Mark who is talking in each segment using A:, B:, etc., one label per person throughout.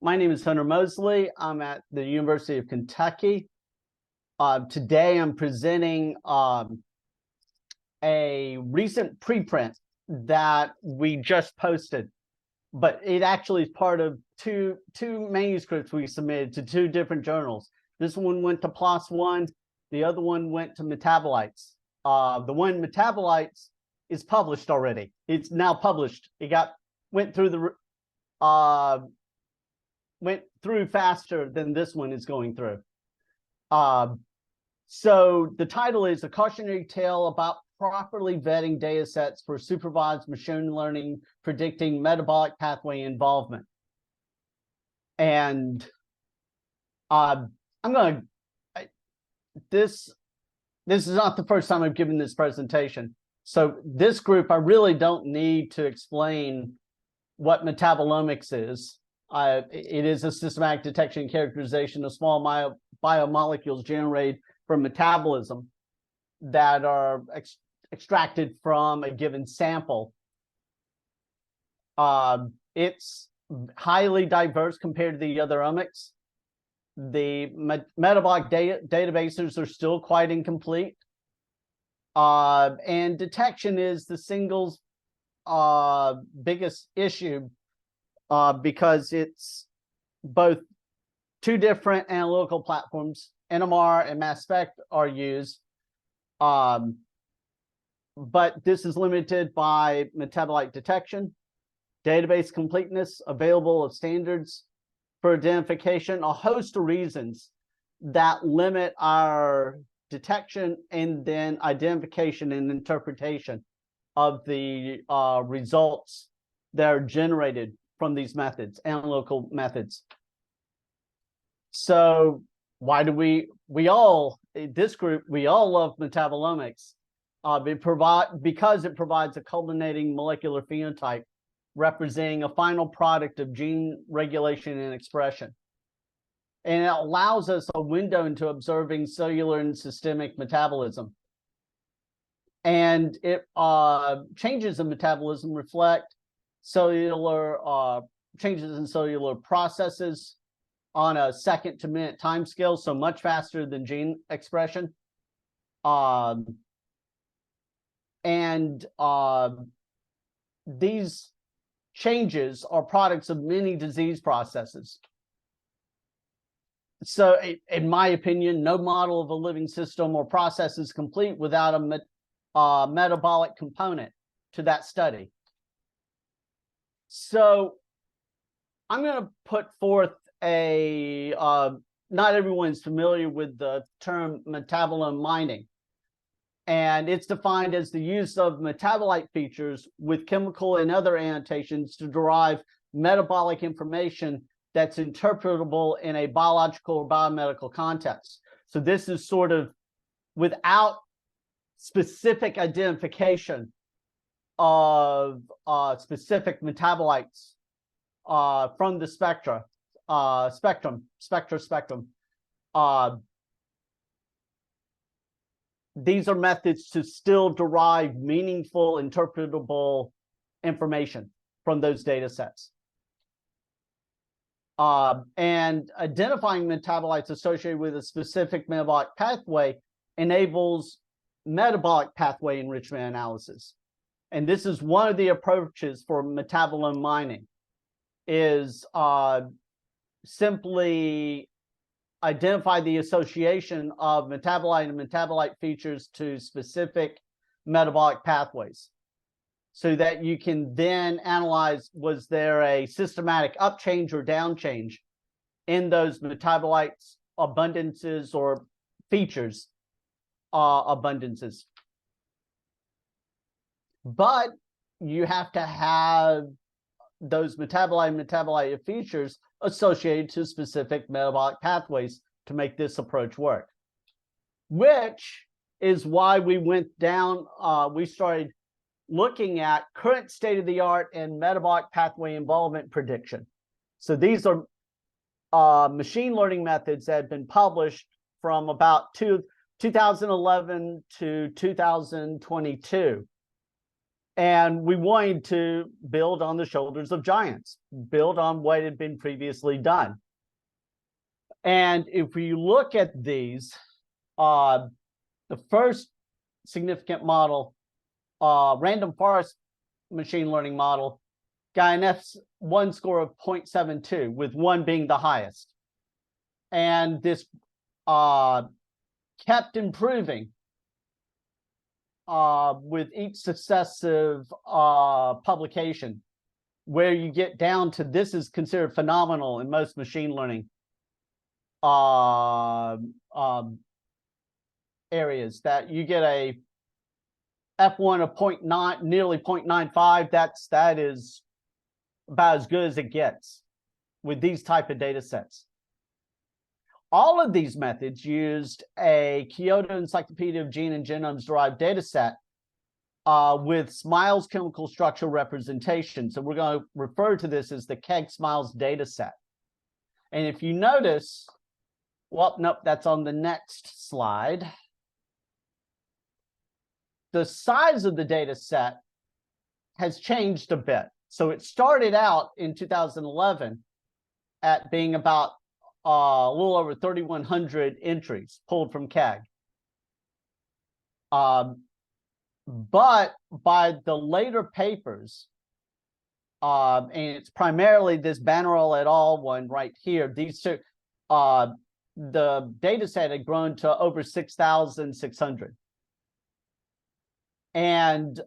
A: My name is Hunter Mosely. I'm at the University of Kentucky. Today I'm presenting a recent preprint that we just posted, but it actually is part of two manuscripts we submitted to two different journals. This one went to PLOS One, the other one went to Metabolites. The one Metabolites is published already. It's now published. It went through faster than this one is going through. So the title is A Cautionary Tale About Properly Vetting Datasets for Supervised Machine Learning Predicting Metabolic Pathway Involvement. And this is not the first time I've given this presentation. So this group, I really don't need to explain what metabolomics is. It is a systematic detection and characterization of small biomolecules generated from metabolism that are extracted from a given sample. It's highly diverse compared to the other omics. The metabolic databases are still quite incomplete. And detection is the single biggest issue because it's both two different analytical platforms, NMR and mass spec, are used. But this is limited by metabolite detection, database completeness, available of standards for identification, a host of reasons that limit our detection and then identification and interpretation of the results that are generated from these methods, analytical methods. So why do we all, this group, we all love metabolomics because it provides a culminating molecular phenotype representing a final product of gene regulation and expression. And it allows us a window into observing cellular and systemic metabolism. And it changes in metabolism reflect cellular changes in cellular processes on a second to minute time scale, so much faster than gene expression. These changes are products of many disease processes. So in my opinion, no model of a living system or process is complete without a metabolic component to that study. So I'm going to put forth a, not everyone's familiar with the term metabolome mining. And it's defined as the use of metabolite features with chemical and other annotations to derive metabolic information that's interpretable in a biological or biomedical context. So this is sort of without specific identification of specific metabolites from the spectrum. These are methods to still derive meaningful, interpretable information from those data sets. And identifying metabolites associated with a specific metabolic pathway enables metabolic pathway enrichment analysis. And this is one of the approaches for metabolome mining, is simply identify the association of metabolite and metabolite features to specific metabolic pathways, so that you can then analyze, was there a systematic upchange or downchange in those metabolites abundances or features abundances. But you have to have those metabolite features associated to specific metabolic pathways to make this approach work, which is why we went down, we started looking at current state-of-the-art and metabolic pathway involvement prediction. So these are machine learning methods that have been published from about 2011 to 2022. And we wanted to build on the shoulders of giants, build on what had been previously done. And if you look at these, the first significant model, random forest machine learning model, got an F1 score of 0.72, with 1 being the highest. And this kept improving with each successive publication, where you get down to, this is considered phenomenal in most machine learning areas, that you get a F1 of 0.9, nearly 0.95. That is about as good as it gets with these type of data sets. All of these methods used a Kyoto Encyclopedia of Gene and Genomes-derived data set with SMILES chemical structure representation. So we're going to refer to this as the KEGG-SMILES data set. And if you notice, well, nope, that's on the next slide. The size of the data set has changed a bit. So it started out in 2011 at being about a little over 3,100 entries pulled from KEGG. But by the later papers, and it's primarily this Bannerell et al. One right here, these two, the data set had grown to over 6,600. And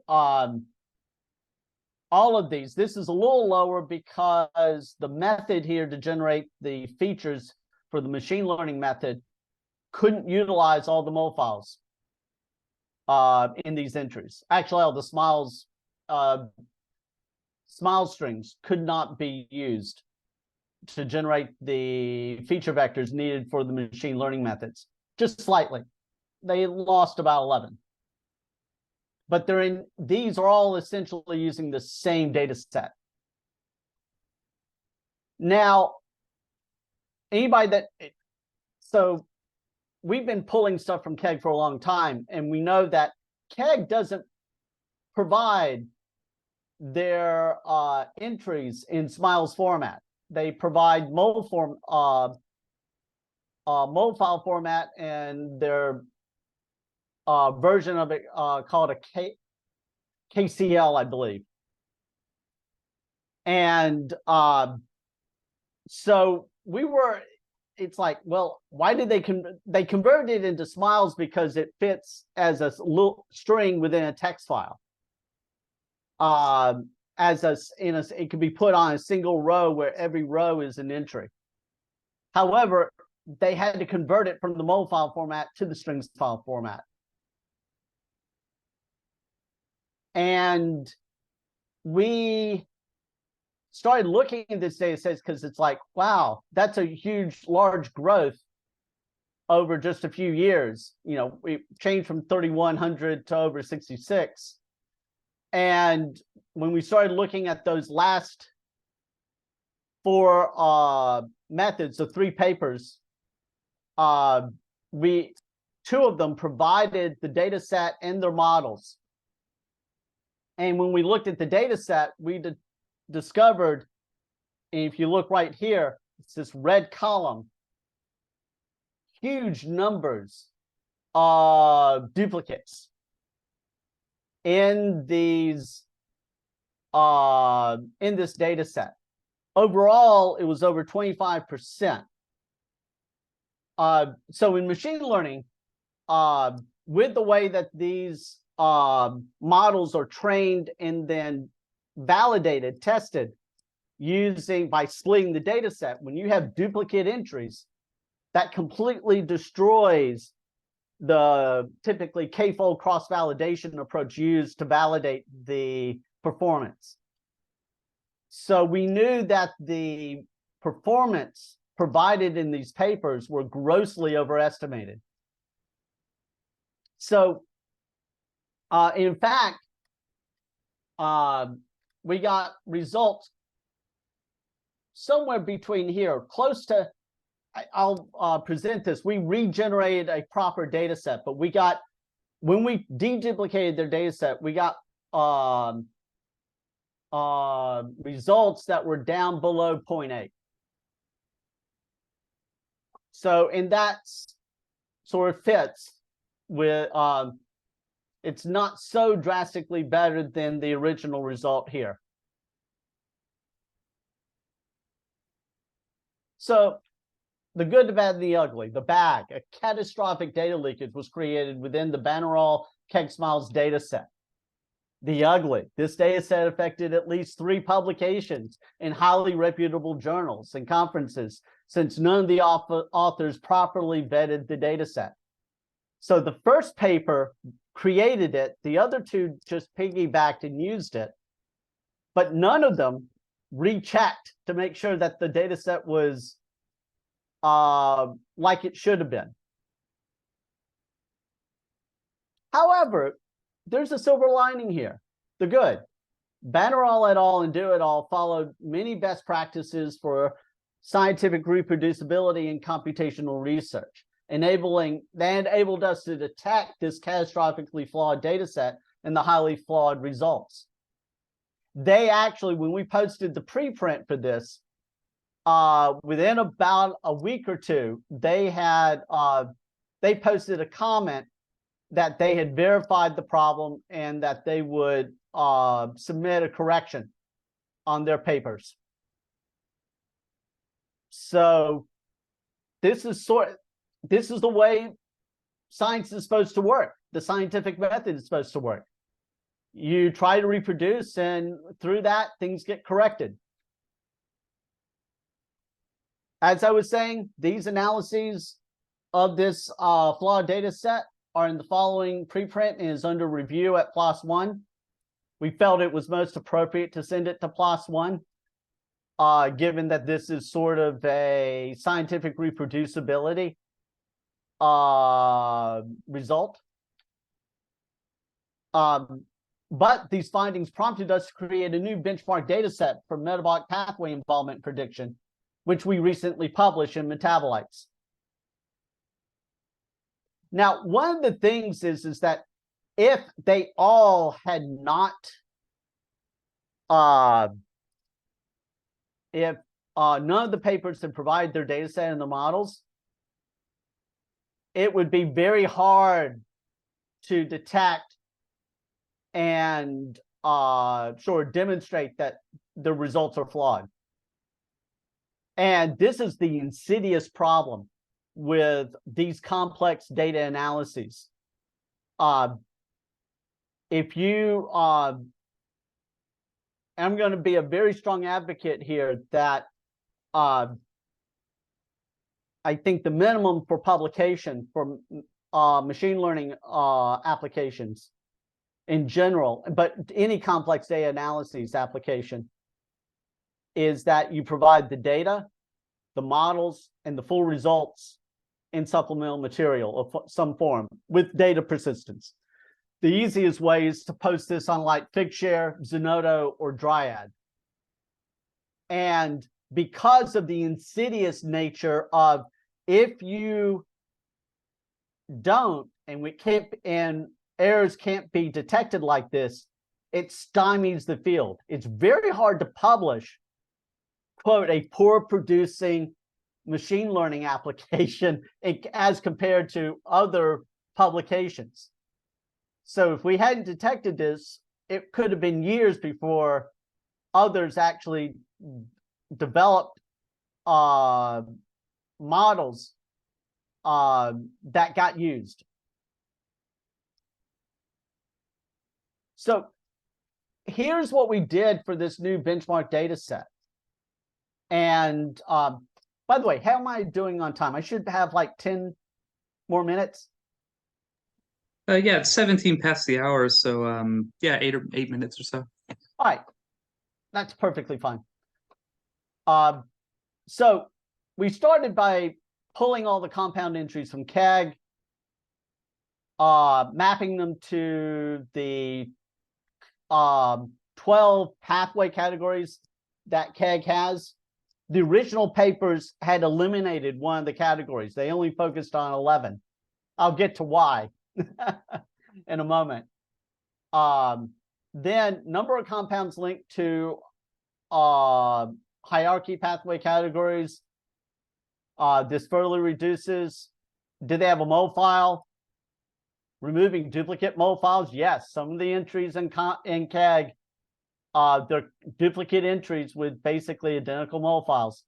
A: all of these, this is a little lower because the method here to generate the features for the machine learning method couldn't utilize all the mole files in these entries. Actually, all the SMILES strings could not be used to generate the feature vectors needed for the machine learning methods, just slightly. They lost about 11. But these are all essentially using the same data set. Now, so we've been pulling stuff from KEGG for a long time, and we know that KEGG doesn't provide their entries in SMILES format. They provide mole file format, and their version of it called a KCL, I believe. And so it's like, well, why did they convert it into SMILES? Because it fits as a little string within a text file. It could be put on a single row where every row is an entry. However, they had to convert it from the mole file format to the strings file format. And we started looking at this data set because it's like, wow, that's a large growth over just a few years. You know, we changed from 3,100 to over 66. And when we started looking at those last 4 methods, the 3 papers, 2 of them provided the data set and their models. And when we looked at the data set, we discovered, if you look right here, it's this red column, huge numbers of duplicates in this data set. Overall, it was over 25%. So in machine learning, with the way that these models are trained and then validated, tested, by splitting the data set, when you have duplicate entries, that completely destroys the typically k-fold cross-validation approach used to validate the performance. So we knew that the performance provided in these papers were grossly overestimated. So in fact, we got results somewhere between here, close to, I'll present this. We regenerated a proper data set, but when we deduplicated their data set, we got results that were down below 0.8. So, and that sort of fits with, it's not so drastically better than the original result here. So, the good, the bad, and the ugly. The bad, a catastrophic data leakage was created within the Bannerall KEGG-SMILES dataset. The ugly, this dataset affected at least 3 publications in highly reputable journals and conferences, since none of the authors properly vetted the dataset. So the first paper created it, the other 2 just piggybacked and used it, but none of them rechecked to make sure that the dataset was like it should have been. However, there's a silver lining here. The good. Bannerall et al. And Du et al. Followed many best practices for scientific reproducibility and computational research, they enabled us to detect this catastrophically flawed data set and the highly flawed results. They actually, when we posted the preprint for this, within about a week or 2, they posted a comment that they had verified the problem and that they would submit a correction on their papers. So this is the way science is supposed to work. The scientific method is supposed to work. You try to reproduce, and through that, things get corrected. As I was saying, these analyses of this flawed data set are in the following preprint and is under review at PLOS One. We felt it was most appropriate to send it to PLOS One, given that this is sort of a scientific reproducibility result. But these findings prompted us to create a new benchmark data set for metabolic pathway involvement prediction, which we recently published in Metabolites. Now, one of the things is that if they all had not, if none of the papers had provided their data set and the models, it would be very hard to detect and sort of demonstrate that the results are flawed. And this is the insidious problem with these complex data analyses. If you, I'm going to be a very strong advocate here that I think the minimum for publication for machine learning applications in general, but any complex data analyses application, is that you provide the data, the models, and the full results in supplemental material of some form with data persistence. The easiest way is to post this on like Figshare, Zenodo, or Dryad. And because of the insidious nature of, if you don't, and we can't, and errors can't be detected like this, it stymies the field. It's very hard to publish, quote, a poor producing machine learning application as compared to other publications. So if we hadn't detected this, it could have been years before others actually developed models that got used. So here's what we did for this new benchmark data set. And by the way, how am I doing on time? I should have like 10 more minutes.
B: Yeah, it's 17 past the hour, so yeah, 8 minutes or so.
A: All right, that's perfectly fine. So we started by pulling all the compound entries from KEGG, mapping them to the 12 pathway categories that KEGG has. The original papers had eliminated one of the categories. They only focused on 11. I'll get to why in a moment. Then number of compounds linked to hierarchy pathway categories. This further reduces. Do they have a mole file? Removing duplicate mole files? Yes. Some of the entries in KEGG, they're duplicate entries with basically identical mole files.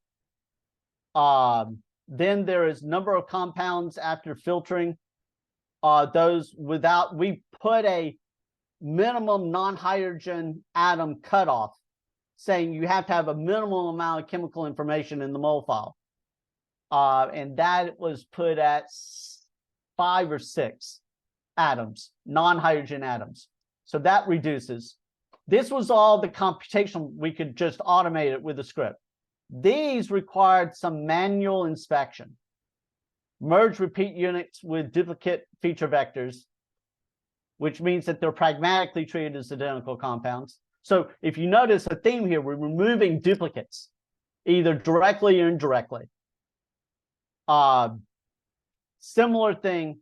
A: Then there is number of compounds after filtering. Those without, we put a minimum non-hydrogen atom cutoff, saying you have to have a minimal amount of chemical information in the mole file. And that was put at 5 or 6 atoms, non-hydrogen atoms. So that reduces. This was all the computation. We could just automate it with a script. These required some manual inspection. Merge repeat units with duplicate feature vectors, which means that they're pragmatically treated as identical compounds. So if you notice a theme here, we're removing duplicates, either directly or indirectly. Similar thing,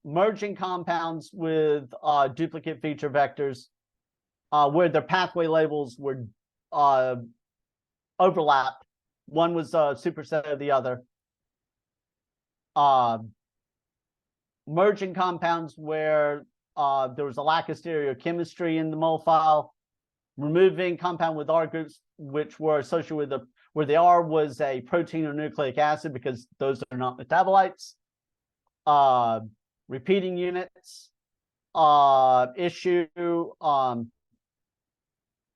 A: merging compounds with duplicate feature vectors where their pathway labels were overlapped. One was a superset of the other. Merging compounds where there was a lack of stereochemistry in the mole file. Removing compound with R groups which were associated with the where the R was a protein or nucleic acid, because those are not metabolites. Repeating units issue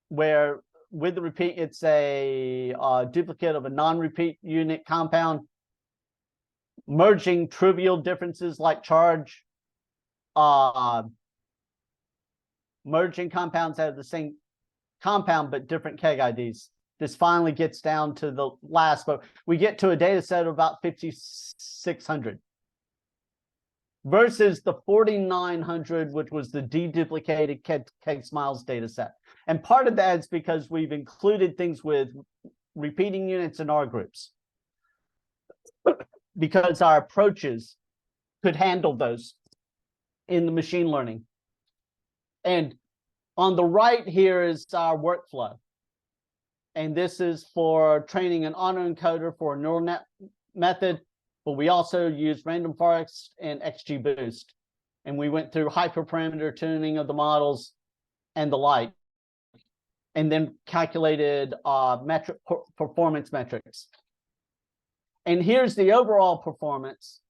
A: where with the repeat it's a duplicate of a non-repeat unit compound. Merging trivial differences like charge. Merging compounds that have the same compound but different KEGG IDs. This finally gets down to the last, but we get to a data set of about 5,600 versus the 4,900, which was the deduplicated KEGG-SMILES data set. And part of that is because we've included things with repeating units and R groups, because our approaches could handle those in the machine learning. And on the right here is our workflow. And this is for training an autoencoder for a neural net method, but we also use random forest and XGBoost. And we went through hyperparameter tuning of the models and the like, and then calculated performance metrics. And here's the overall performance.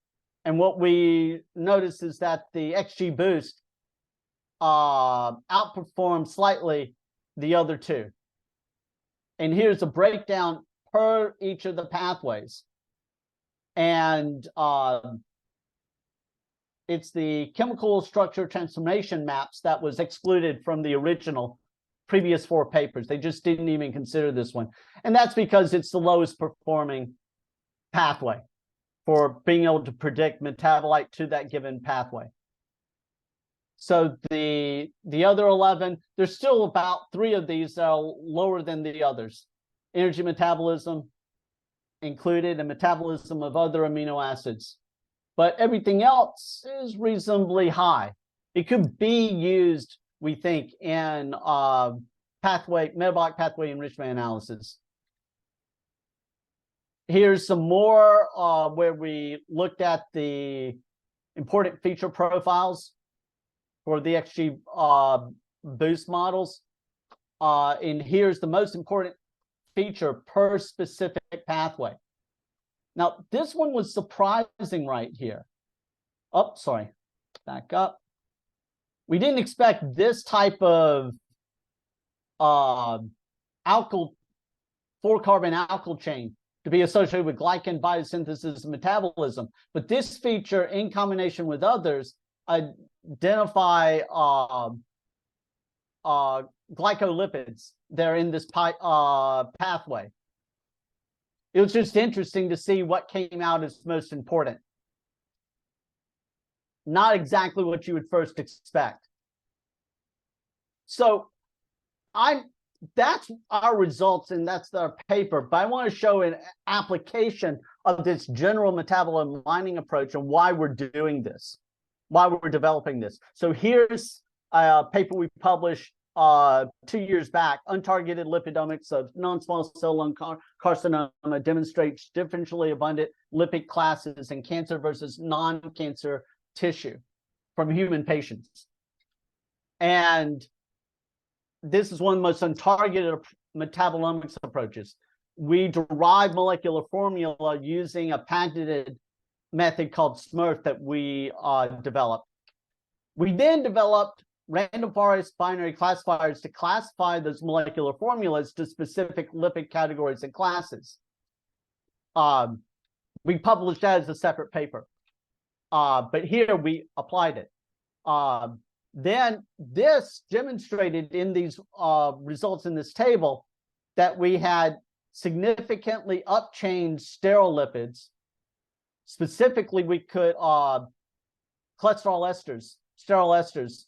A: And what we notice is that the XGBoost outperforms slightly the other two. And here's a breakdown per each of the pathways. And it's the chemical structure transformation maps that was excluded from the original previous 4 papers. They just didn't even consider this one. And that's because it's the lowest performing pathway for being able to predict metabolite to that given pathway. So the other 11, there's still about 3 of these that are lower than the others. Energy metabolism included, and metabolism of other amino acids. But everything else is reasonably high. It could be used, we think, in metabolic pathway enrichment analysis. Here's some more where we looked at the important feature profiles for the XGBoost models. And here's the most important feature per specific pathway. Now, this one was surprising right here. Oh, sorry, back up. We didn't expect this type of alkyl 4-carbon alkyl chain to be associated with glycan biosynthesis and metabolism. But this feature, in combination with others, identify glycolipids that are in this pathway. It was just interesting to see what came out as most important. Not exactly what you would first expect. So that's our results, and that's our paper. But I want to show an application of this general metabolite mining approach and why we're doing this, why we're developing this. So here's a paper we published 2 years back, untargeted lipidomics of non-small cell lung carcinoma demonstrates differentially abundant lipid classes in cancer versus non-cancer tissue from human patients. And this is one of the most untargeted metabolomics approaches. We derive molecular formula using a patented method called SMRF that we developed. We then developed random forest binary classifiers to classify those molecular formulas to specific lipid categories and classes. We published that as a separate paper, but here we applied it. Then this demonstrated in these results in this table that we had significantly upchanged sterile lipids. Specifically, we could cholesterol esters, sterile esters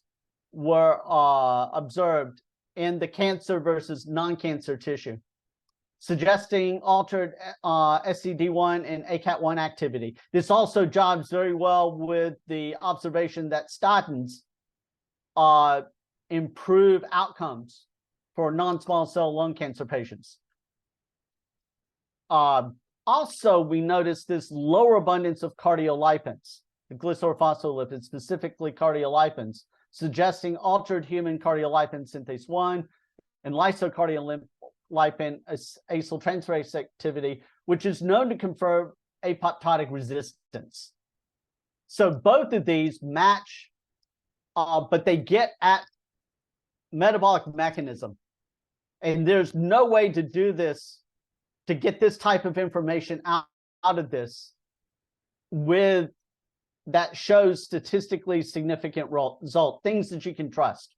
A: were observed in the cancer versus non-cancer tissue, suggesting altered SCD1 and ACAT1 activity. This also jives very well with the observation that statins improve outcomes for non-small cell lung cancer patients. Also, we noticed this lower abundance of cardiolipins, the glycerophospholipids, specifically cardiolipins, suggesting altered human cardiolipin synthase 1 and lysocardiolepin acyltransferase activity, which is known to confer apoptotic resistance. So both of these match, but they get at metabolic mechanism. And there's no way to do this, to get this type of information out of this with that shows statistically significant result, things that you can trust.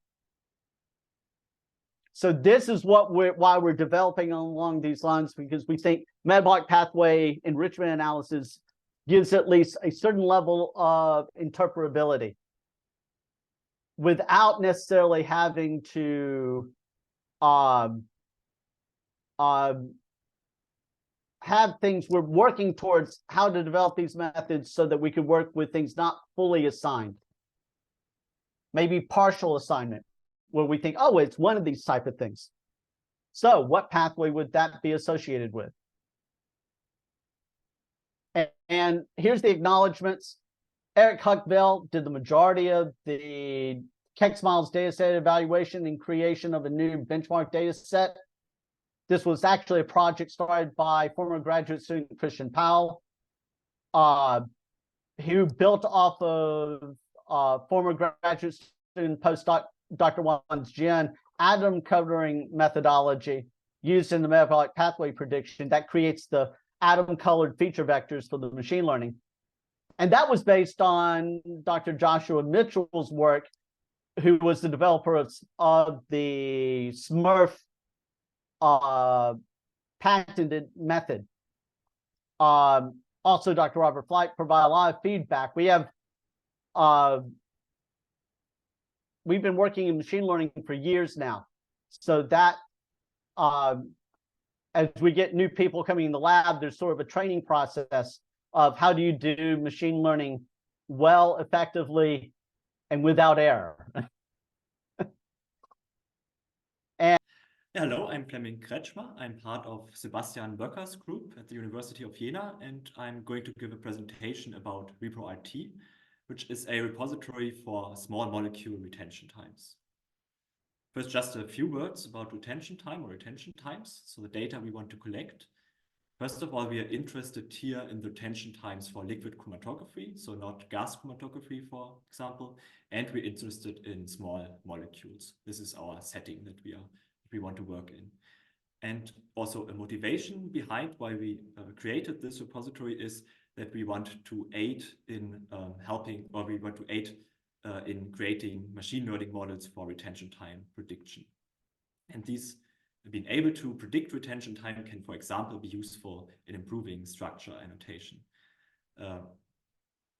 A: So this is why we're developing along these lines, because we think metabolic pathway enrichment analysis gives at least a certain level of interpretability without necessarily having to have things. We're working towards how to develop these methods so that we can work with things not fully assigned, maybe partial assignment, where we think, oh, it's one of these type of things. So what pathway would that be associated with? And here's the acknowledgments. Eric Huckville did the majority of the KEGG-SMILES dataset evaluation and creation of a new benchmark dataset. This was actually a project started by former graduate student Christian Powell, who built off of former graduate student postdoc Dr. Wan's Jin atom coloring methodology used in the metabolic pathway prediction that creates the atom colored feature vectors for the machine learning. And that was based on Dr. Joshua Mitchell's work, who was the developer of the SMRF patented method. Also, Dr. Robert Flight provided a lot of feedback. We've been working in machine learning for years now, so that as we get new people coming in the lab, there's sort of a training process of how do you do machine learning well, effectively, and without error.
C: Hello, I'm Fleming Kretschmer. I'm part of Sebastian Böcker's group at the University of Jena, and I'm going to give a presentation about ReproRT, which is a repository for small molecule retention times. First, just a few words about retention time or retention times, so the data we want to collect. First of all, we are interested here in the retention times for liquid chromatography, so not gas chromatography, for example, and we're interested in small molecules. This is our setting that we want to work in. And also a motivation behind why we created this repository is that we want to aid in in creating machine learning models for retention time prediction. And these being able to predict retention time can, for example, be useful in improving structure annotation.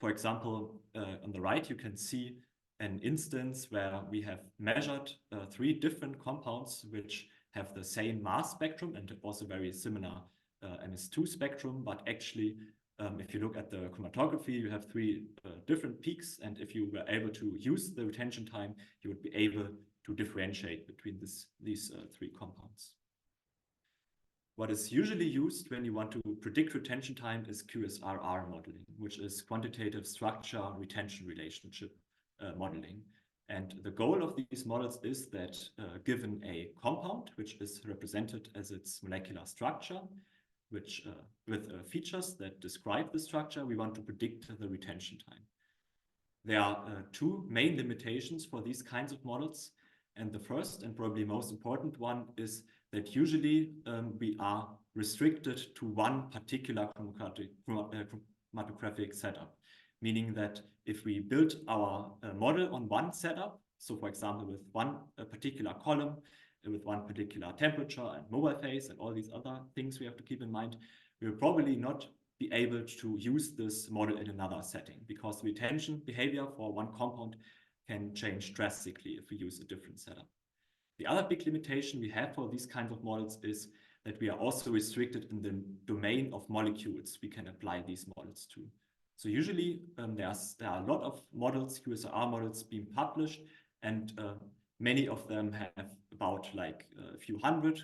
C: For example, on the right, you can see an instance where we have measured 3 different compounds which have the same mass spectrum and also very similar MS2 spectrum, but actually If you look at the chromatography, you have three different peaks, and if you were able to use the retention time, you would be able to differentiate between these three compounds. What is usually used when you want to predict retention time is QSRR modeling, which is quantitative structure retention relationship modeling. And the goal of these models is that given a compound, which is represented as its molecular structure, which with features that describe the structure, we want to predict the retention time. There are two main limitations for these kinds of models. And the first and probably most important one is that usually we are restricted to one particular chromatographic setup, meaning that if we build our model on one setup, so for example, with one particular column, with one particular temperature and mobile phase and all these other things we have to keep in mind, we will probably not be able to use this model in another setting because the retention behavior for one compound can change drastically if we use a different setup. The other big limitation we have for these kinds of models is that we are also restricted in the domain of molecules we can apply these models to. So usually there are a lot of models, QSR models being published, and many of them have about like a few hundred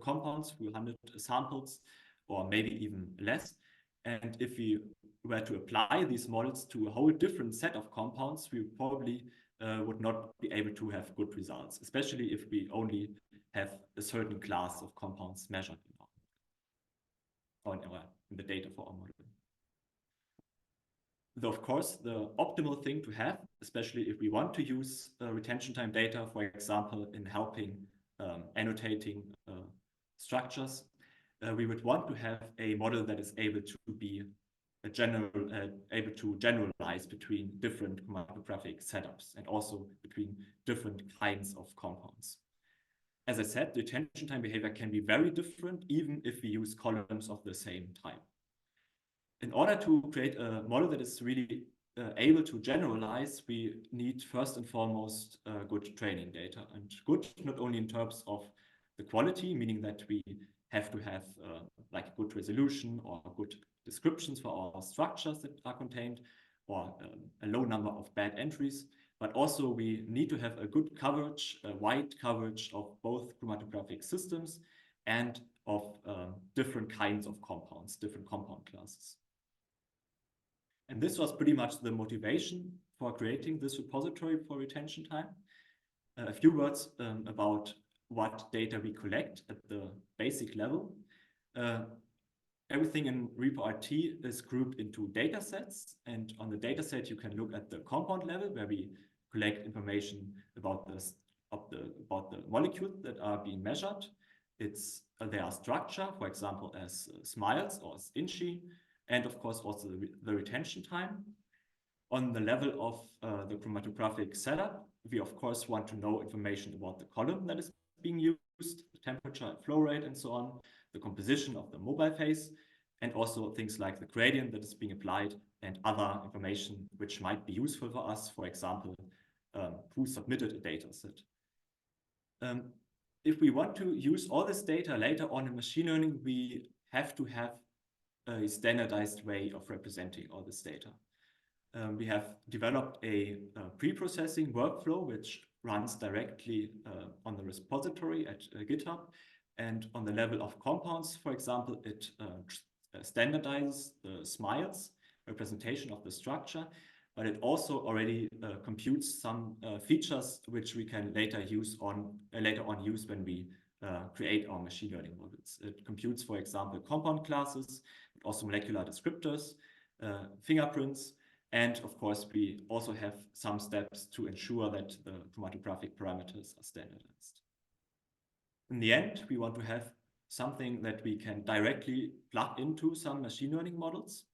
C: compounds, a few hundred samples, or maybe even less. And if we were to apply these models to a whole different set of compounds, we probably would not be able to have good results, especially if we only have a certain class of compounds measured in the data for our model. Though, of course, the optimal thing to have, especially if we want to use retention time data, for example, in helping annotating structures, we would want to have a model that is able to be able to generalize between different chromatographic setups and also between different kinds of compounds. As I said, the retention time behavior can be very different, even if we use columns of the same type. In order to create a model that is really able to generalize, we need first and foremost good training data, and good not only in terms of the quality, meaning that we have to have like a good resolution or good descriptions for our structures that are contained, or a low number of bad entries, but also we need to have a good coverage, a wide coverage of both chromatographic systems and of different kinds of compounds, different compound classes. And this was pretty much the motivation for creating this repository for retention time. A few words about what data we collect at the basic level. Everything in RepoRT is grouped into datasets, and on the dataset you can look at the compound level where we collect information about the molecules that are being measured. Their structure, for example, as SMILES or as INCHI, and of course also the retention time. On the level of the chromatographic setup, we of course want to know information about the column that is being used, the temperature and flow rate and so on, the composition of the mobile phase, and also things like the gradient that is being applied and other information which might be useful for us, for example, who submitted a data set. If we want to use all this data later on in machine learning, we have to have a standardized way of representing all this data. We have developed a pre-processing workflow which runs directly on the repository at GitHub, and on the level of compounds, for example, it standardizes the SMILES representation of the structure, but it also already computes some features which we can later on use when we create our machine learning models. It computes, for example, compound classes, but also molecular descriptors, fingerprints, and of course, we also have some steps to ensure that the chromatographic parameters are standardized. In the end, we want to have something that we can directly plug into some machine learning models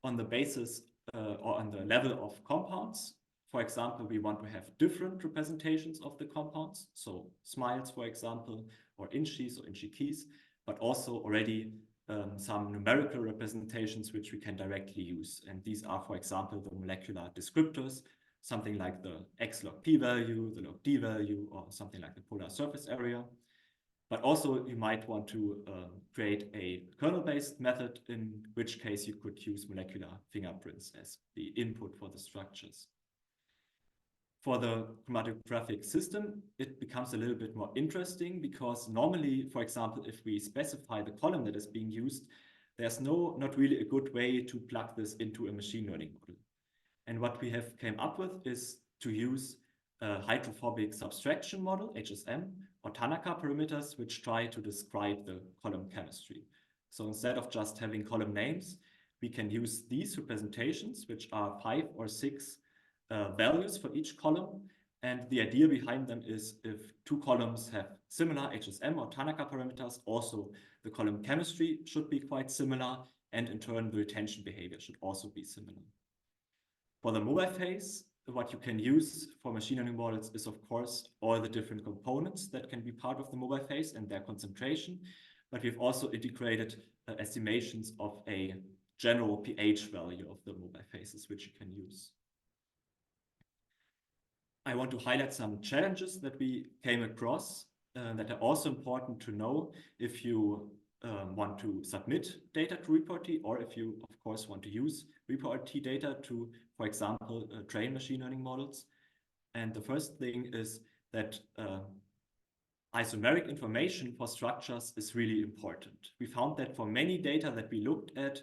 C: on the basis or on the level of compounds. For example, we want to have different representations of the compounds, so SMILES, for example, or INCHIs or INCHI keys, but also already some numerical representations which we can directly use. And these are, for example, the molecular descriptors, something like the X log P value, the log D value, or something like the polar surface area. But also you might want to create a kernel-based method, in which case you could use molecular fingerprints as the input for the structures. For the chromatographic system, it becomes a little bit more interesting because normally, for example, if we specify the column that is being used, there's not really a good way to plug this into a machine learning model. And what we have came up with is to use a hydrophobic subtraction model, HSM, or Tanaka parameters, which try to describe the column chemistry. So instead of just having column names, we can use these representations, which are 5 or 6 values for each column. And the idea behind them is if two columns have similar HSM or Tanaka parameters, also the column chemistry should be quite similar, and in turn the retention behavior should also be similar. For the mobile phase, what you can use for machine learning models is, of course, all the different components that can be part of the mobile phase and their concentration. But we've also integrated estimations of a general pH value of the mobile phases, which you can use. I want to highlight some challenges that we came across that are also important to know if you want to submit data to ReproRT, or if you, of course, want to use ReproRT data to, for example, train machine learning models. And the first thing is that isomeric information for structures is really important. We found that for many data that we looked at,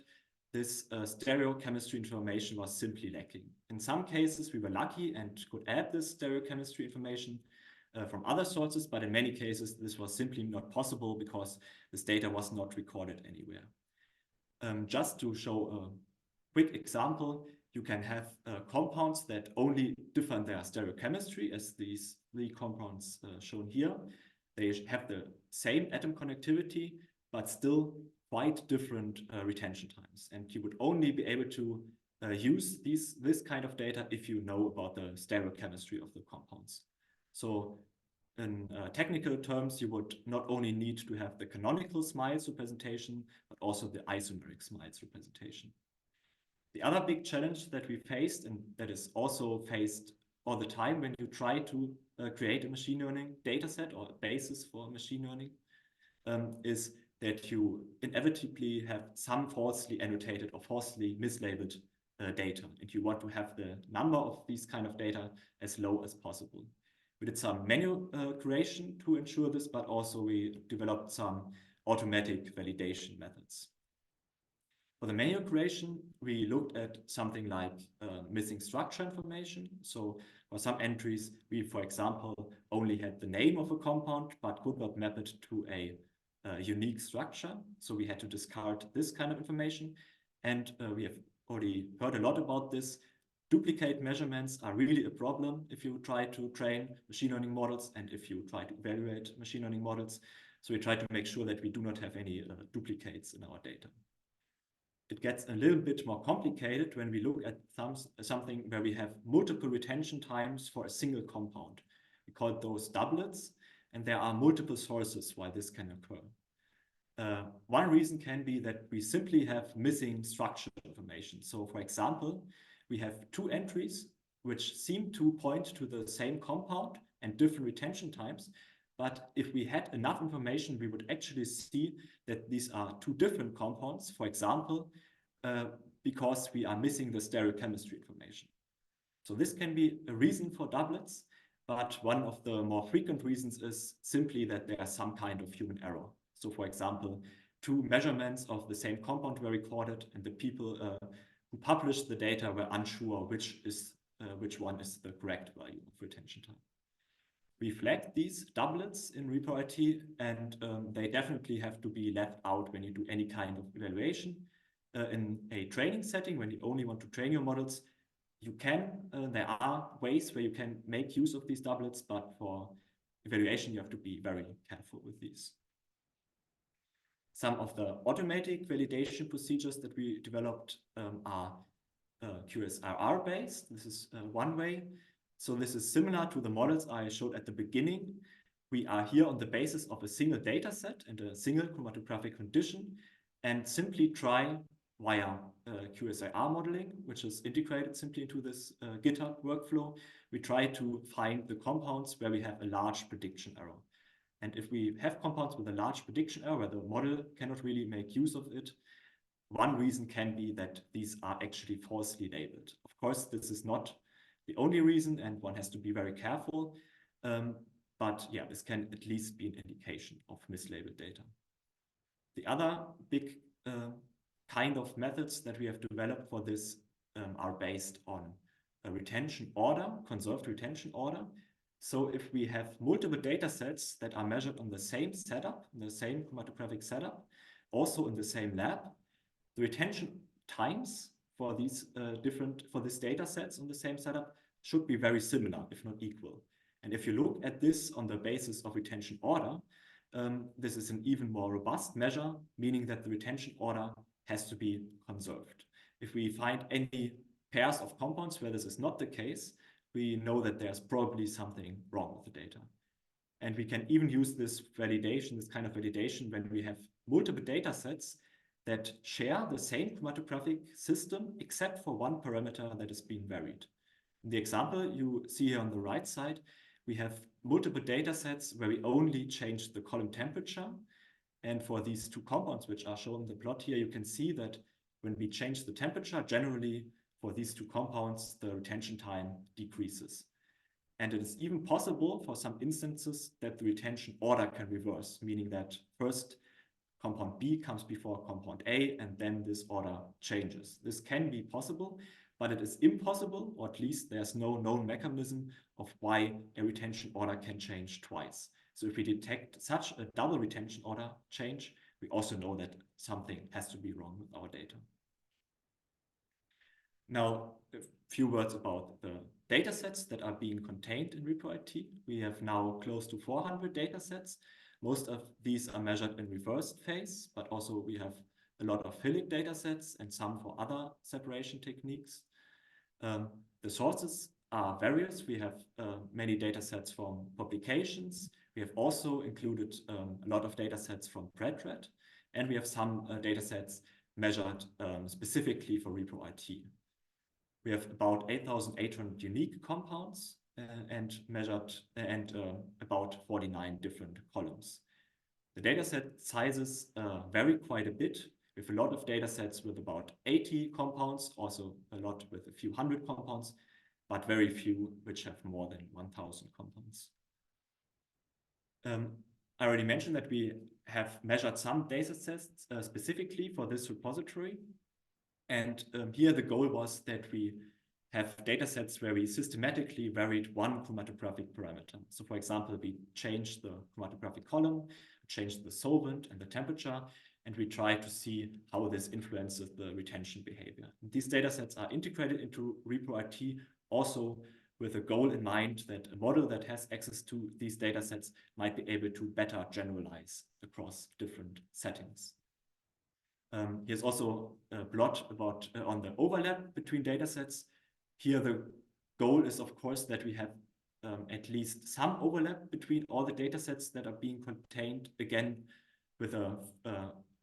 C: this stereochemistry information was simply lacking. In some cases, we were lucky and could add this stereochemistry information from other sources, but in many cases, this was simply not possible because this data was not recorded anywhere. Just to show a quick example, you can have compounds that only differ in their stereochemistry, as these 3 compounds shown here. They have the same atom connectivity, but still quite different retention times. And you would only be able to use this kind of data if you know about the stereochemistry of the compounds. So in technical terms, you would not only need to have the canonical SMILES representation, but also the isomeric SMILES representation. The other big challenge that we faced, and that is also faced all the time when you try to create a machine learning data set or a basis for machine learning, is that you inevitably have some falsely annotated or falsely mislabeled data, and you want to have the number of these kind of data as low as possible. We did some manual curation to ensure this, but also we developed some automatic validation methods. For the manual curation, we looked at something like missing structure information. So for some entries, we, for example, only had the name of a compound, but could not map it to a unique structure. So we had to discard this kind of information. And we have already heard a lot about this. Duplicate measurements are really a problem if you try to train machine learning models and if you try to evaluate machine learning models. So we try to make sure that we do not have any duplicates in our data. It gets a little bit more complicated when we look at something where we have multiple retention times for a single compound. We call those doublets, and there are multiple sources why this can occur. One reason can be that we simply have missing structure information. So for example, we have 2 entries which seem to point to the same compound and different retention times. But if we had enough information, we would actually see that these are 2 different compounds, for example, because we are missing the stereochemistry information. So this can be a reason for doublets, but one of the more frequent reasons is simply that there is some kind of human error. So for example, 2 measurements of the same compound were recorded, and the people who published the data were unsure which one is the correct value of retention time. We flagged these doublets in ReproRT, and they definitely have to be left out when you do any kind of evaluation. In a training setting, when you only want to train your models, there are ways where you can make use of these doublets, but for evaluation, you have to be very careful with these. Some of the automatic validation procedures that we developed are QSRR based. This is one way. So this is similar to the models I showed at the beginning. We are here on the basis of a single data set and a single chromatographic condition, and simply try via QSIR modeling, which is integrated simply into this GitHub workflow. We try to find the compounds where we have a large prediction error. And if we have compounds with a large prediction error where the model cannot really make use of it, one reason can be that these are actually falsely labeled. Of course, this is not the only reason, and one has to be very careful. But yeah, this can at least be an indication of mislabeled data. The other big kind of methods that we have developed for this are based on a retention order, conserved retention order. So if we have multiple data sets that are measured on the same setup, the same chromatographic setup, also in the same lab, the retention times for these data sets on the same setup should be very similar, if not equal. And if you look at this on the basis of retention order, this is an even more robust measure, meaning that the retention order has to be conserved. If we find any pairs of compounds where this is not the case, we know that there's probably something wrong with the data. And we can even use this validation, this kind of validation, when we have multiple data sets that share the same chromatographic system, except for one parameter that is being varied. In the example you see here on the right side, we have multiple data sets where we only change the column temperature. And for these two compounds, which are shown in the plot here, you can see that when we change the temperature, generally for these two compounds, the retention time decreases. And it is even possible for some instances that the retention order can reverse, meaning that first compound B comes before compound A, and then this order changes. This can be possible, but it is impossible, or at least there's no known mechanism of why a retention order can change twice. So if we detect such a double retention order change, we also know that something has to be wrong with our data. Now, a few words about the datasets that are being contained in ReproIT. We have now close to 400 datasets. Most of these are measured in reversed phase, but also we have a lot of Hillig datasets and some for other separation techniques. The sources are various. We have many datasets from publications. We have also included a lot of datasets from PredRed, and we have some datasets measured specifically for ReproIT. We have about 8,800 unique compounds and measured about 49 different columns. The dataset sizes vary quite a bit. We have a lot of datasets with about 80 compounds, also a lot with a few hundred compounds, but very few which have more than 1,000 compounds. I already mentioned that we have measured some datasets specifically for this repository. And here the goal was that we have datasets where we systematically varied one chromatographic parameter. So for example, we changed the chromatographic column, changed the solvent and the temperature, and we try to see how this influences the retention behavior. And these datasets are integrated into ReproIT also with a goal in mind that a model that has access to these datasets might be able to better generalize across different settings. Here's also a plot about on the overlap between datasets. Here the goal is, of course, that we have at least some overlap between all the datasets that are being contained, again, with an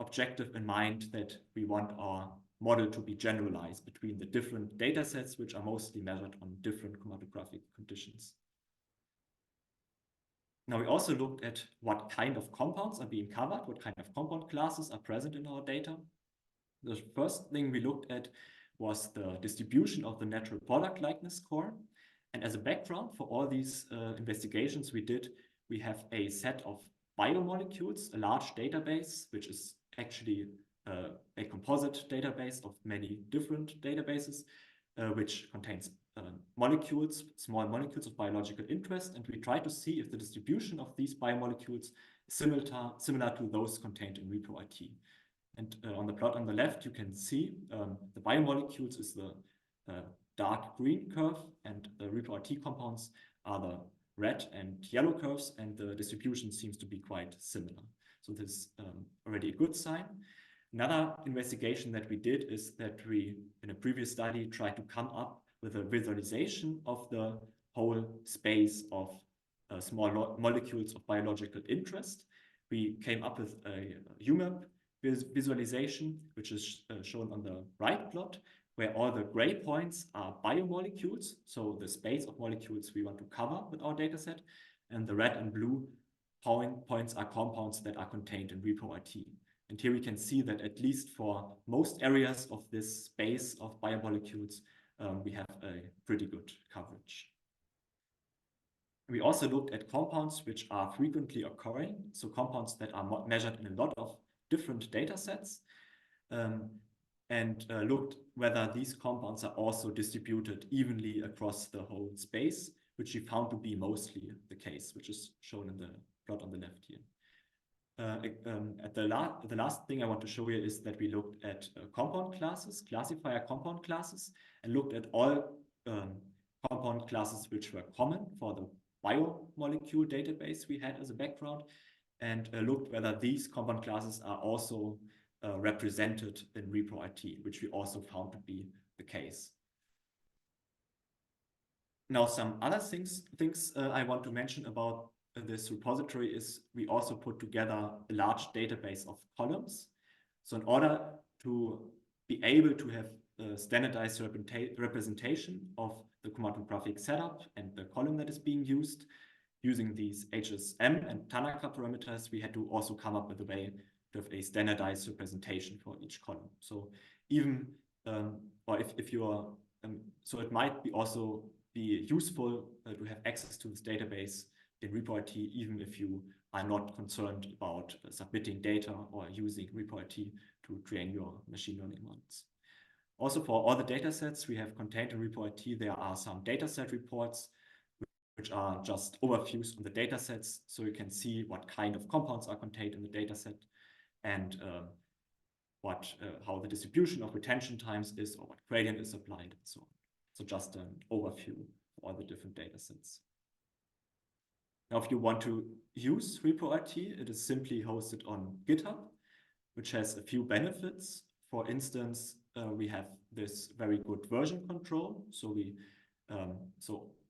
C: objective in mind that we want our model to be generalized between the different datasets, which are mostly measured on different chromatographic conditions. Now, we also looked at what kind of compounds are being covered, what kind of compound classes are present in our data. The first thing we looked at was the distribution of the natural product likeness score. And as a background for all these investigations we did, we have a set of biomolecules, a large database, which is actually a composite database of many different databases, which contains molecules, small molecules of biological interest, and we try to see if the distribution of these biomolecules is similar to those contained in ReproIT. And on the plot on the left, you can see the biomolecules is the dark green curve, and the ReproIT compounds are the red and yellow curves, and the distribution seems to be quite similar. So this is already a good sign. Another investigation that we did is that we, in a previous study, tried to come up with a visualization of the whole space of small molecules of biological interest. We came up with a UMAP visualization, which is shown on the right plot, where all the gray points are biomolecules, so the space of molecules we want to cover with our dataset, and the red and blue points are compounds that are contained in repro-RT. And here we can see that at least for most areas of this space of biomolecules, we have a pretty good coverage. We also looked at compounds which are frequently occurring, so compounds that are measured in a lot of different data sets, and looked whether these compounds are also distributed evenly across the whole space, which we found to be mostly the case, which is shown in the plot on the left here. The last thing I want to show you is that we looked at compound classes, classifier compound classes, and looked at all compound classes which were common for the biomolecule database we had as a background, and looked whether these compound classes are also represented in repro-RT, which we also found to be the case. Now, some other things I want to mention about this repository is we also put together a large database of columns. So in order to be able to have a standardized representation of the chromatographic setup and the column that is being used, using these HSM and Tanaka parameters, we had to also come up with a way to have a standardized representation for each column. So even, or if you are, so it might be also be useful to have access to this database in repro-RT, even if you are not concerned about submitting data or using repro-RT to train your machine learning models. Also, for all the data sets we have contained in repro-RT, there are some dataset reports, which are just overviews on the data sets, so you can see what kind of compounds are contained in the data set and how the distribution of retention times is, or what gradient is applied, and so on. So just an overview of all the different data sets. Now, if you want to use repro-RT, it is simply hosted on GitHub, which has a few benefits. For instance, we have this very good version control, so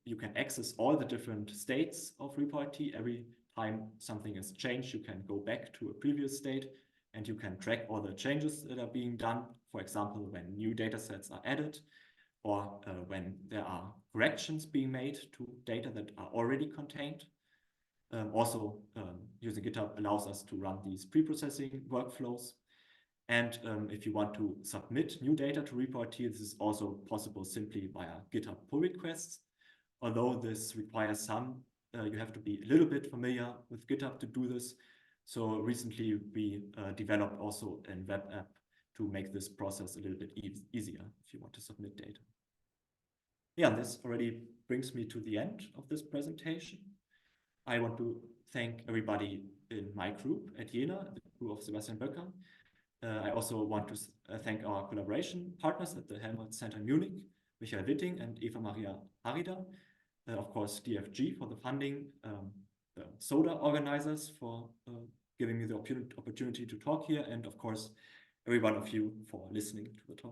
C: you can access all the different states of repro-RT. Every time something is changed, you can go back to a previous state and you can track all the changes that are being done. For example, when new data sets are added, or when there are corrections being made to data that are already contained. Also, using GitHub allows us to run these pre-processing workflows. And if you want to submit new data to repro-RT, this is also possible simply via GitHub pull requests. Although this requires you have to be a little bit familiar with GitHub to do this. So recently we developed also a web app to make this process a little bit easier if you want to submit data. Yeah, this already brings me to the end of this presentation. I want to thank everybody in my group at Jena, the group of Sebastian Böcker. I also want to thank our collaboration partners at the Helmholtz Center in Munich, Michael Witting and Eva Maria Harida. Of course, DFG for the funding, the SODA organizers for giving me the opportunity to talk here, and of course, every one of you for listening to the talk.